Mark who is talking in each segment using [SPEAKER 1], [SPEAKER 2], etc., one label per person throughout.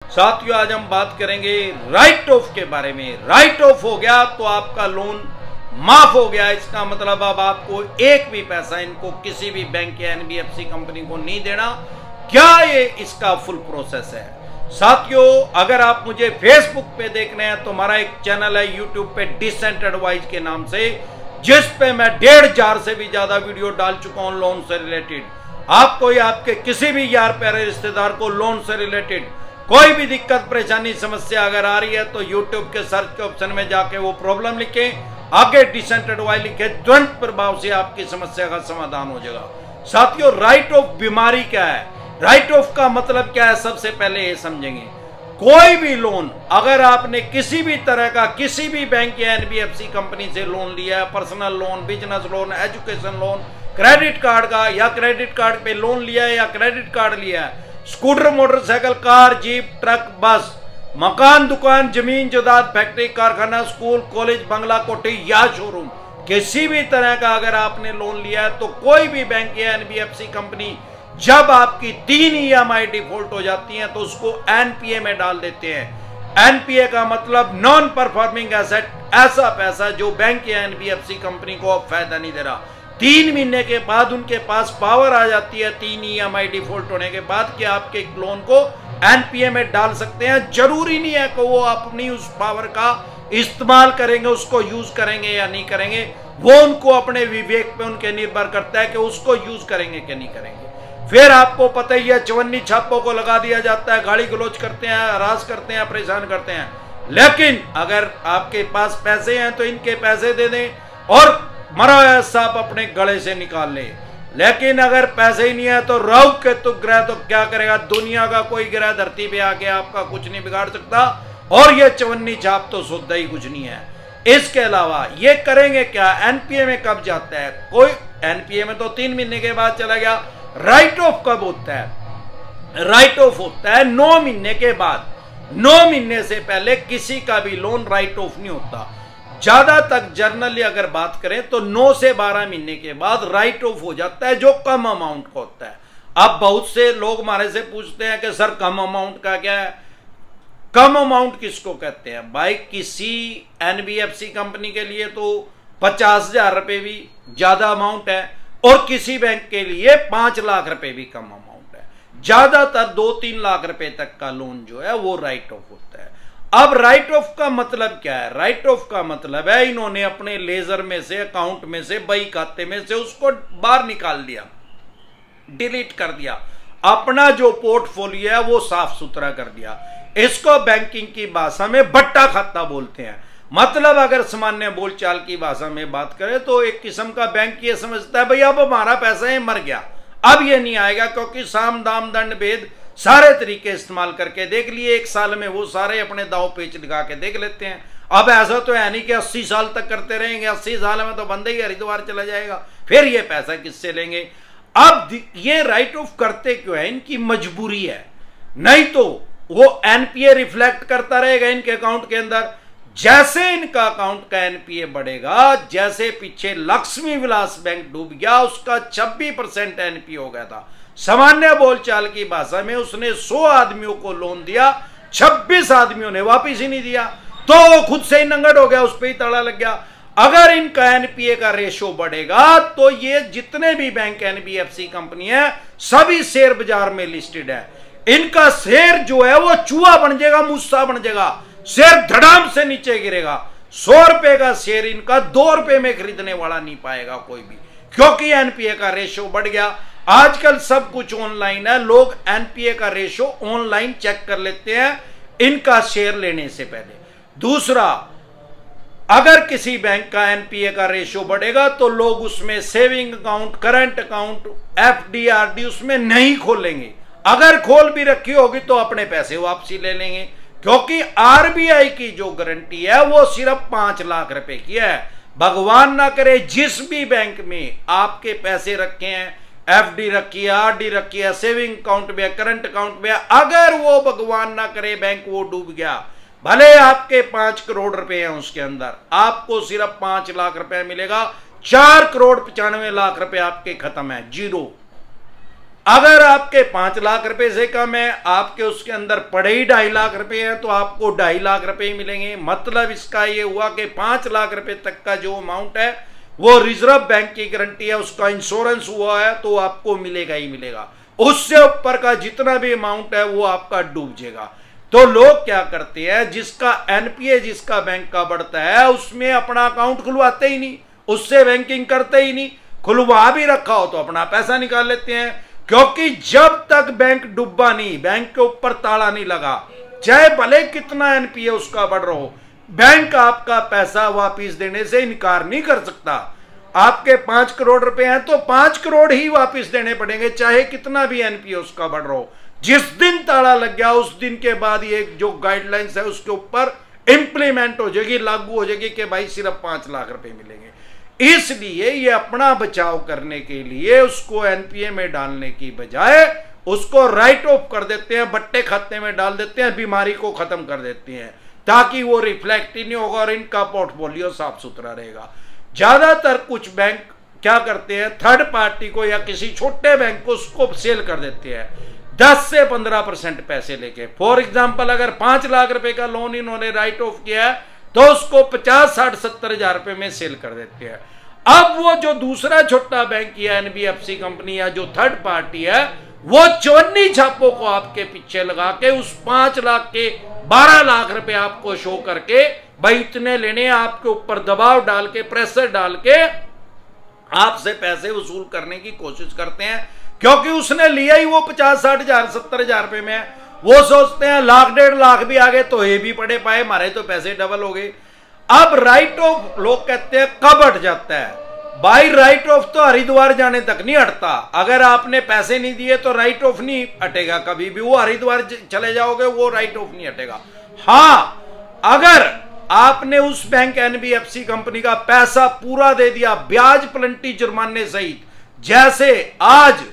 [SPEAKER 1] साथियों, आज हम बात करेंगे राइट ऑफ के बारे में। राइट ऑफ हो गया तो आपका लोन माफ हो गया। इसका मतलब अब आपको एक भी पैसा इनको किसी भी बैंक या एनबीएफसी कंपनी को नहीं देना। क्या ये इसका फुल प्रोसेस है? साथियों, अगर आप मुझे फेसबुक पे देख रहे हैं तो हमारा एक चैनल है यूट्यूब पे डिसेंट एडवाइस के नाम से, जिस पे मैं 1,500 से भी ज्यादा वीडियो डाल चुका हूं लोन से रिलेटेड। आपको या आपके किसी भी यार प्यारे रिश्तेदार को लोन से रिलेटेड कोई भी दिक्कत परेशानी समस्या अगर आ रही है तो YouTube के सर्च के ऑप्शन में जाके वो प्रॉब्लम लिखें, आगे डिसेंट एडवाइस लिखें, तुरंत प्रभाव से आपकी समस्या का समाधान हो जाएगा। साथियों, राइट ऑफ बीमारी क्या है, राइट ऑफ का मतलब क्या है, सबसे पहले ये समझेंगे। कोई भी लोन अगर आपने किसी भी तरह का किसी भी बैंक या एनबीएफसी कंपनी से लोन लिया है, personal loan, business loan, education loan, credit card का या क्रेडिट कार्ड पे लोन लिया है या क्रेडिट कार्ड लिया है, scooter, motorcycle, car, jeep, truck, बस, मकान, दुकान, जमीन जायदाद, फैक्ट्री, कारखाना, स्कूल, कॉलेज, बंगला, कोठी या शोरूम, किसी भी तरह का अगर आपने लोन लिया है तो कोई भी बैंक या एनबीएफसी कंपनी जब आपकी 3 ईएमआई डिफॉल्ट हो जाती हैं तो उसको एनपीए में डाल देते हैं। एनपीए का मतलब नॉन परफॉर्मिंग एसेट, ऐसा पैसा जो बैंक या एनबीएफसी कंपनी को अब फायदा नहीं दे रहा। 3 महीने के बाद उनके पास पावर आ जाती है 3 ईएमआई डिफॉल्ट होने के बाद कि आपके लोन को एनपीए में डाल सकते हैं। जरूरी नहीं है कि वो अपनी उस पावर का इस्तेमाल करेंगे, उसको यूज करेंगे या नहीं करेंगे, वो उनको अपने विवेक पे उनके निर्भर करता है कि उसको यूज करेंगे कि नहीं करेंगे। फिर आपको पता ही है, चवन्नी छापों को लगा दिया जाता है, गाली गलौज करते हैं, हरास करते हैं, परेशान करते हैं। लेकिन अगर आपके पास पैसे हैं तो इनके पैसे दे दें और मरा हुआ सांप अपने गले से निकाल ले। लेकिन अगर पैसे ही नहीं है तो राहु केतु ग्रह तो क्या करेगा, दुनिया का कोई ग्रह धरती पे आके आपका कुछ नहीं बिगाड़ सकता। और ये चवन्नी छाप तो शुद्ध ही कुछ नहीं है। इसके अलावा ये करेंगे क्या, एनपीए में कब जाता है कोई, एनपीए में तो 3 महीने के बाद चला गया। राइट ऑफ कब होता है? राइट ऑफ होता है 9 महीने के बाद। 9 महीने से पहले किसी का भी लोन राइट ऑफ नहीं होता। ज्यादा तक जर्नली अगर बात करें तो 9 से 12 महीने के बाद राइट ऑफ हो जाता है, जो कम अमाउंट का होता है। अब बहुत से लोग हमारे से पूछते हैं कि सर कम अमाउंट का क्या है? कम अमाउंट किसको कहते हैं भाई? किसी एनबीएफसी कंपनी के लिए तो 50,000 रुपए भी ज्यादा अमाउंट है और किसी बैंक के लिए 5 लाख रुपए भी कम अमाउंट है। ज्यादातर 2-3 लाख रुपए तक का लोन जो है वो राइट ऑफ होता है। अब राइट ऑफ का मतलब क्या है? राइट ऑफ का मतलब है इन्होंने अपने लेजर में से, अकाउंट में से, बही खाते में से उसको बाहर निकाल दिया, डिलीट कर दिया, अपना जो पोर्टफोलियो है वो साफ सुथरा कर दिया। इसको बैंकिंग की भाषा में बट्टा खाता बोलते हैं। मतलब अगर सामान्य बोलचाल की भाषा में बात करें तो एक किस्म का बैंक ये समझता है भाई अब हमारा पैसा है मर गया, अब ये नहीं आएगा, क्योंकि साम दाम दंड भेद सारे तरीके इस्तेमाल करके देख लिए, 1 साल में वो सारे अपने दाव पेच लगा के देख लेते हैं। अब ऐसा तो है नहीं कि 80 साल तक करते रहेंगे, 80 साल में तो बंदे ही हरिद्वार चला जाएगा, फिर ये पैसा किससे लेंगे? अब ये राइट ऑफ करते क्यों है? इनकी मजबूरी है, नहीं तो वो एनपीए रिफ्लेक्ट करता रहेगा इनके अकाउंट के अंदर। जैसे इनका अकाउंट का एनपीए बढ़ेगा, जैसे पीछे लक्ष्मी विलास बैंक डूब गया, उसका 26% एनपीए हो गया था। सामान्य बोलचाल की भाषा में उसने 100 आदमियों को लोन दिया, 26 आदमियों ने वापिस ही नहीं दिया, तो वो खुद से ही नंगड़ हो गया, उस पर ही ताला लग गया। अगर इनका एनपीए का रेशो बढ़ेगा तो ये जितने भी बैंक एनबीएफसी कंपनी है सभी शेयर बाजार में लिस्टेड है। इनका शेयर जो है वो चूहा बन जाएगा, मूसा बन जाएगा, शेयर धड़ाम से नीचे गिरेगा। 100 रुपए का शेयर इनका 2 रुपए में खरीदने वाला नहीं पाएगा कोई भी, क्योंकि एनपीए का रेशो बढ़ गया। आजकल सब कुछ ऑनलाइन है, लोग एनपीए का रेशो ऑनलाइन चेक कर लेते हैं इनका शेयर लेने से पहले। दूसरा, अगर किसी बैंक का एनपीए का रेशो बढ़ेगा तो लोग उसमें saving account, current account, FD, RD उसमें नहीं खोलेंगे। अगर खोल भी रखी होगी तो अपने पैसे वापसी ले लेंगे, क्योंकि आरबीआई की जो गारंटी है वो सिर्फ 5 लाख रुपए की है। भगवान ना करे जिस भी बैंक में आपके पैसे रखे हैं, एफडी रखी है, आरडी रखी है, सेविंग अकाउंट में, करंट अकाउंट में, अगर वो भगवान ना करे बैंक वो डूब गया, भले आपके 5 करोड़ रुपए हैं उसके अंदर, आपको सिर्फ 5 लाख रुपए मिलेगा, 4 करोड़ 95 लाख रुपए आपके खत्म है, जीरो। अगर आपके 5 लाख रुपए से कम है, आपके उसके अंदर पड़े ही 2.5 लाख रुपए हैं, तो आपको 2.5 लाख रुपए ही मिलेंगे। मतलब इसका ये हुआ कि 5 लाख रुपए तक का जो अमाउंट है वो रिजर्व बैंक की गारंटी है, उसका इंश्योरेंस हुआ है तो आपको मिलेगा ही मिलेगा। उससे ऊपर का जितना भी अमाउंट है वो आपका डूब जाएगा। तो लोग क्या करते हैं, जिसका एनपीए जिसका बैंक का बढ़ता है उसमें अपना अकाउंट खुलवाते ही नहीं, उससे बैंकिंग करते ही नहीं, खुलवा भी रखा हो तो अपना पैसा निकाल लेते हैं। क्योंकि जब तक बैंक डूबा नहीं, बैंक के ऊपर ताला नहीं लगा, चाहे भले कितना एनपीए उसका बढ़ रहा हो, बैंक आपका पैसा वापिस देने से इनकार नहीं कर सकता। आपके 5 करोड़ रुपए हैं तो 5 करोड़ ही वापिस देने पड़ेंगे, चाहे कितना भी एनपीए उसका बढ़ रहा हो। जिस दिन ताला लग गया उस दिन के बाद ये जो गाइडलाइंस है उसके ऊपर इंप्लीमेंट हो जाएगी, लागू हो जाएगी कि भाई सिर्फ 5 लाख रुपए मिलेंगे। इसलिए ये अपना बचाव करने के लिए उसको एनपीए में डालने की बजाय उसको राइट ऑफ कर देते हैं, बट्टे खाते में डाल देते हैं, बीमारी को खत्म कर देते हैं, ताकि वो रिफ्लेक्ट ही नहीं होगा और इनका पोर्टफोलियो साफ सुथरा रहेगा। ज्यादातर कुछ बैंक क्या करते हैं, थर्ड पार्टी को या किसी छोटे बैंक को उसको सेल कर देते हैं 10 से 15% पैसे लेके। फॉर एग्जाम्पल अगर 5 लाख रुपए का लोन इन्होंने राइट ऑफ किया है तो उसको 50, 60, 70 हजार रुपए में सेल कर देते हैं। अब वो जो दूसरा छोटा बैंक या एनबीएफसी कंपनी या जो थर्ड पार्टी है वो चवन्नी छापों को आपके पीछे लगा के उस 5 लाख के 12 लाख रुपए आपको शो करके भाई इतने लेने, आपके ऊपर दबाव डाल के, प्रेशर डाल के आपसे पैसे वसूल करने की कोशिश करते हैं। क्योंकि उसने लिया ही वो 50, 60 हजार, 70 हजार रुपए में, वो सोचते हैं लाख 1.5 लाख भी आ गए तो ये भी पड़े पाए, हमारे तो पैसे डबल हो गए। अब राइट ऑफ लोग कहते हैं कब हट जाता है, भाई राइट ऑफ तो हरिद्वार जाने तक नहीं हटता। अगर आपने पैसे नहीं दिए तो राइट ऑफ नहीं हटेगा कभी भी, वो हरिद्वार चले जाओगे वो राइट ऑफ नहीं हटेगा। हाँ, अगर आपने उस बैंक एनबीएफसी कंपनी का पैसा पूरा दे दिया ब्याज प्लंटी जुर्माने सहित, जैसे आज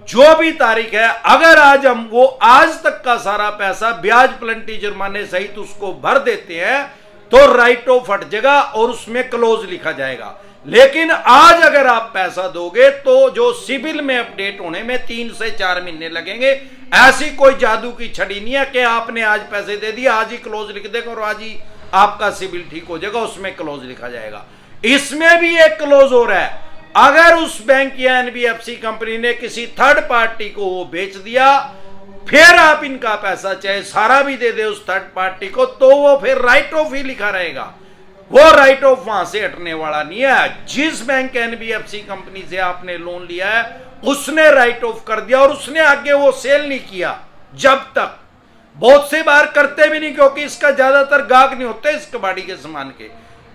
[SPEAKER 1] जो भी तारीख है, अगर आज हम वो आज तक का सारा पैसा ब्याज प्लंटी जुर्माने सहित उसको भर देते हैं तो राइट ऑफ हट जाएगा और उसमें क्लोज लिखा जाएगा। लेकिन आज अगर आप पैसा दोगे तो जो सिविल में अपडेट होने में 3 से 4 महीने लगेंगे। ऐसी कोई जादू की छड़ी नहीं है कि आपने आज पैसे दे दिए आज ही क्लोज लिख देगा और आज ही आपका सिविल ठीक हो जाएगा, उसमें क्लोज लिखा जाएगा। इसमें भी एक क्लोज हो रहा है, अगर उस बैंक या एनबीएफसी कंपनी ने किसी थर्ड पार्टी को वो बेच दिया, फिर आप इनका पैसा चाहे सारा भी दे दे उस थर्ड पार्टी को, तो वो फिर राइट ऑफ ही लिखा रहेगा, वो राइट ऑफ वहां से हटने वाला नहीं है। जिस बैंक एनबीएफसी कंपनी से आपने लोन लिया है उसने राइट ऑफ कर दिया और उसने आगे वो सेल नहीं किया जब तक, बहुत से बार करते भी नहीं क्योंकि इसका ज्यादातर गाहक नहीं होते इस कबाड़ी के सामान के,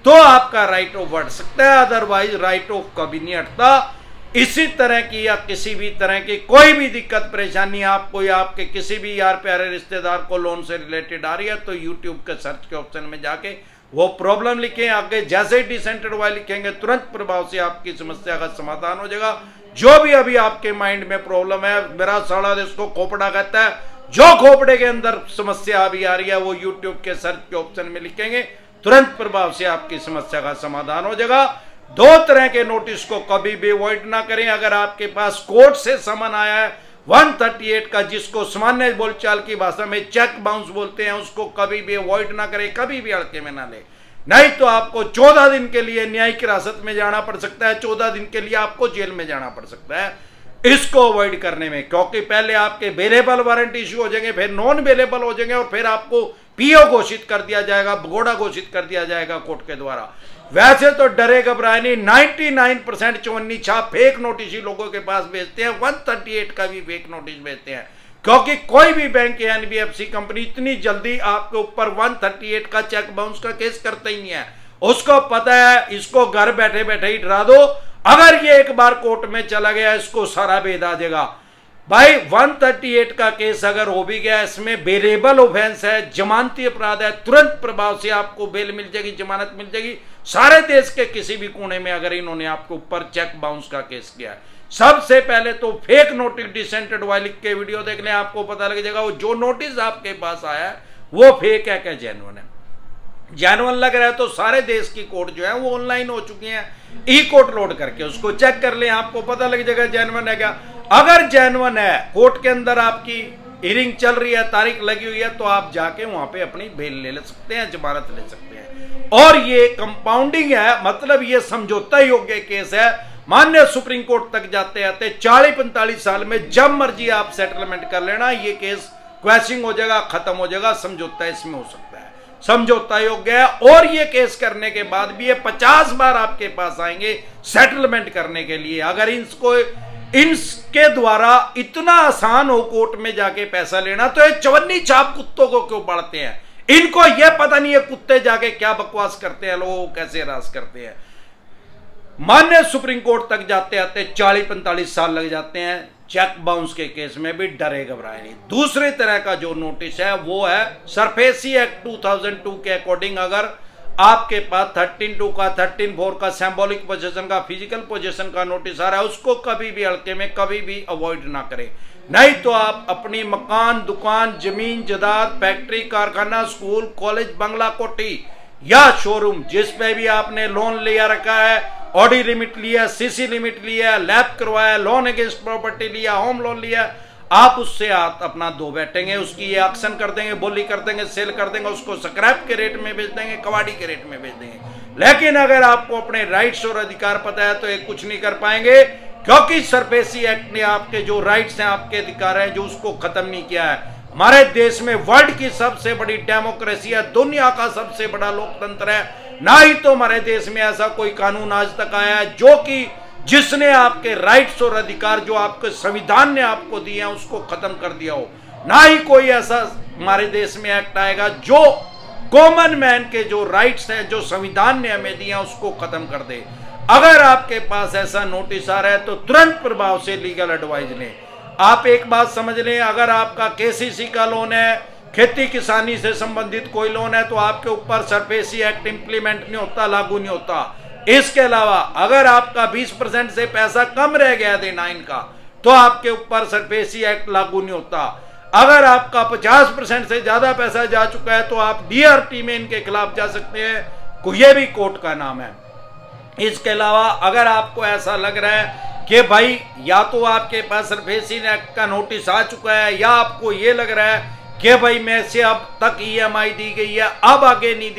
[SPEAKER 1] तो आपका राइट ऑफ हट सकता है, अदरवाइज राइट ऑफ कभी नहीं हटता। इसी तरह की या किसी भी तरह की कोई भी दिक्कत परेशानी आपको या आपके किसी भी यार प्यारे रिश्तेदार को लोन से रिलेटेड आ रही है तो यूट्यूब के सर्च के ऑप्शन में जाके वो प्रॉब्लम लिखें, आगे जैसे ही डिसेंटेड वाई लिखेंगे तुरंत प्रभाव से आपकी समस्या का समाधान हो जाएगा। जो भी अभी आपके माइंड में प्रॉब्लम है, मेरा साड़ा इसको खोपड़ा कहता है, जो खोपड़े के अंदर समस्या अभी आ रही है वो यूट्यूब के सर्च के ऑप्शन में लिखेंगे, तुरंत प्रभाव से आपकी समस्या का समाधान हो जाएगा। 2 तरह के नोटिस को कभी भी अवॉइड ना करें। अगर आपके पास कोर्ट से समन आया है 138 का, जिसको सामान्य बोलचाल की भाषा में चेक बाउंस बोलते हैं, उसको कभी भी अवॉइड ना करें, कभी भी हल्के में ना ले, नहीं तो आपको 14 दिन के लिए न्यायिक हिरासत में जाना पड़ सकता है, 14 दिन के लिए आपको जेल में जाना पड़ सकता है इसको अवॉइड करने में। क्योंकि पहले आपके बेलेबल वारंट इश्यू हो जाएंगे, फिर नॉन बेलेबल हो जाएंगे और फिर आपको पीओ घोषित कर दिया जाएगा, भगोड़ा घोषित कर दिया जाएगा कोर्ट के द्वारा। वैसे तो डरे घबराए नहीं, 99% चवन्नी छाप फेक नोटिस ही लोगों के पास भेजते हैं, 138 का भी फेक नोटिस भेजते हैं। क्योंकि कोई भी बैंक या एनबीएफसी कंपनी इतनी जल्दी आपके ऊपर 138 का चेक बाउंस का केस करता ही नहीं है। उसको पता है इसको घर बैठे बैठे ही डरा दो, अगर ये एक बार कोर्ट में चला गया इसको सारा भेद आ जाएगा। भाई 138 का केस अगर हो भी गया, इसमें बेलेबल ऑफेंस है, जमानती अपराध है, तुरंत प्रभाव से आपको बेल मिल जाएगी, जमानत मिल जाएगी। सारे देश के किसी भी कोने में अगर इन्होंने आपके ऊपर चेक बाउंस का केस किया है, सबसे पहले तो फेक नोटिस डिसेंटेड वाई लिख के वीडियो देख लें, आपको पता लग जाएगा वो जो नोटिस आपके पास आया है वो फेक है क्या जेन्युइन है। जेन्युइन लग रहा है तो सारे देश की कोर्ट जो है वो ऑनलाइन हो चुकी हैं, ई कोर्ट लोड करके उसको चेक कर लें, आपको पता लग जाएगा जेन्युइन है क्या। अगर जेन्युइन है, कोर्ट के अंदर आपकी हियरिंग चल रही है, तारीख लगी हुई है, तो आप जाके वहां पे अपनी बेल ले सकते हैं, जमानत ले सकते हैं। और ये कंपाउंडिंग है, मतलब ये समझौता योग्य केस है। माननीय सुप्रीम कोर्ट तक जाते जाते 40-45 साल में जब मर्जी आप सेटलमेंट कर लेना, ये केस क्वैशिंग हो जाएगा, खत्म हो जाएगा, समझौता इसमें हो सकता है, समझौता योग्य है। और ये केस करने के बाद भी ये 50 बार आपके पास आएंगे सेटलमेंट करने के लिए। अगर इनके द्वारा इतना आसान हो कोर्ट में जाके पैसा लेना, तो ये चवन्नी छाप कुत्तों को क्यों पढ़ते हैं? इनको यह पता नहीं है कुत्ते जाके क्या बकवास करते हैं, लोगों को कैसे राज करते हैं। माननीय सुप्रीम कोर्ट तक जाते आते 40-45 साल लग जाते हैं। चेक बाउंस के केस में भी डरे घबराए नहीं। दूसरी तरह का जो नोटिस है वो है सरफेसी एक्ट 2002 के अकॉर्डिंग, अगर आपके पास 13(2) का 13(4) का सिंबॉलिक पोजीशन का फिजिकल पोजीशन का नोटिस आ रहा है, उसको कभी भी हल्के में कभी भी अवॉइड ना करें। नहीं तो आप अपनी मकान, दुकान, जमीन जायदाद, फैक्ट्री, कारखाना, स्कूल, कॉलेज, बंगला, कोठी या शोरूम, जिस पे भी आपने लोन लिया रखा है, ऑडी लिमिट लिया, सीसी लिमिट लिया, लैब करवाया, लोन अगेंस्ट प्रॉपर्टी लिया, होम लोन लिया, आप उससे अपना दो बैठेंगे, उसकी ये एक्शन कर देंगे, बोली कर देंगे, सेल कर देंगे, उसको स्क्रैप के रेट में बेच देंगे, कवाड़ी के रेट में बेच देंगे। लेकिन अगर आपको अपने राइट्स और अधिकार पता है तो ये कुछ नहीं कर पाएंगे, क्योंकि सरफेसी एक्ट ने आपके जो राइट्स हैं, आपके अधिकार हैं, जो उसको खत्म नहीं किया है। हमारे देश में वर्ल्ड की सबसे बड़ी डेमोक्रेसी है, दुनिया का सबसे बड़ा लोकतंत्र है। ना ही तो हमारे देश में ऐसा कोई कानून आज तक आया है जो कि जिसने आपके राइट्स और अधिकार जो आपके संविधान ने आपको दिए हैं उसको खत्म कर दिया हो। ना ही कोई ऐसा हमारे देश में एक्ट आएगा जो कॉमन मैन के जो राइट्स हैं, जो संविधान ने हमें दिए हैं, उसको खत्म कर दे। अगर आपके पास ऐसा नोटिस आ रहा है तो तुरंत प्रभाव से लीगल एडवाइस लें। आप एक बात समझ लें, अगर आपका केसीसी का लोन है, खेती किसानी से संबंधित कोई लोन है, तो आपके ऊपर सरफेसी एक्ट इंप्लीमेंट नहीं होता, लागू नहीं होता। इसके अलावा अगर आपका 20% से पैसा कम रह गया देना इनका, तो आपके ऊपर सरफेसी एक्ट लागू नहीं होता। अगर आपका 50% से ज्यादा पैसा जा चुका है तो आप डीआरटी में इनके खिलाफ जा सकते हैं, यह भी कोर्ट का नाम है। इसके अलावा अगर आपको ऐसा लग रहा है कि भाई या तो आपके पास सरफेसी एक्ट का नोटिस आ चुका है, या आपको ये लग रहा है कि भाई मैं से अब तक ईएमआई दी गई है, अब आगे नहीं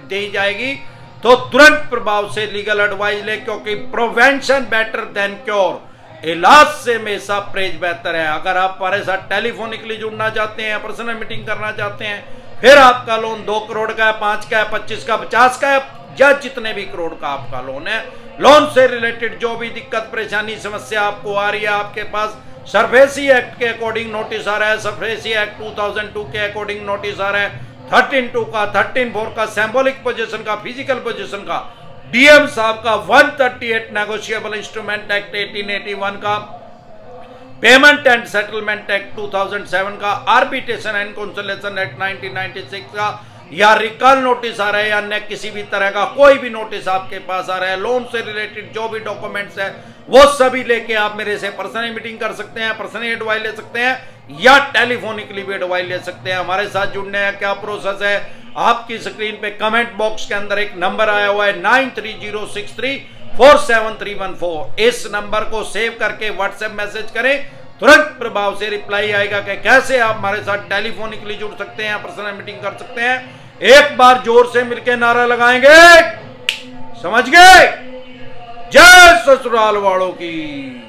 [SPEAKER 1] दी जाएगी, तो तुरंत प्रभाव से लीगल एडवाइस ले, क्योंकि प्रिवेंशन बेटर देन क्योर। इलाज से हमेशा परहेज बेहतर है। अगर आप हमारे साथ टेलीफोनिकली जुड़ना चाहते हैं, पर्सनल मीटिंग करना चाहते हैं, फिर आपका लोन 2 करोड़ का है, 5 का है, 25 का, 50 का है, या जितने भी करोड़ का आपका लोन है, लोन से रिलेटेड जो भी दिक्कत परेशानी समस्या आपको आ रही है, आपके पास सरफेसी एक्ट के अकॉर्डिंग नोटिस आ रहा है, सरफेसी एक्ट 2002 के अकॉर्डिंग नोटिस आ रहा है, 13(2) का, 13(4) का, सिंबॉलिक पोजीशन का, फिजिकल पोजीशन का, डीएम साहब का 138 नेगोशिएबल इंस्ट्रूमेंट एक्ट 1881 का, पेमेंट एंड सेटलमेंट एक्ट 2007 का, आर्बिट्रेशन एंड कंसोलिडेशन एक्ट 1996 का, या रिकॉल नोटिस आ रहा है, या अन्य किसी भी तरह का कोई भी नोटिस आपके पास आ रहा है, लोन से रिलेटेड जो भी डॉक्यूमेंट्स है वो सभी लेके आप मेरे से पर्सनल मीटिंग कर सकते हैं, पर्सनल एडवाइस ले सकते हैं, या टेलीफोनिकली भी एडवाइस ले सकते हैं। हमारे साथ जुड़ने का क्या प्रोसेस है, आपकी स्क्रीन पे कमेंट बॉक्स के अंदर एक नंबर आया हुआ है 9306347314। इस नंबर को सेव करके व्हाट्सएप मैसेज करें, तुरंत प्रभाव से रिप्लाई आएगा कि कैसे आप हमारे साथ टेलीफोनिकली जुड़ सकते हैं, पर्सनल मीटिंग कर सकते हैं। एक बार जोर से मिलकर नारा लगाएंगे, समझ गए? जय ससुराल वालों की।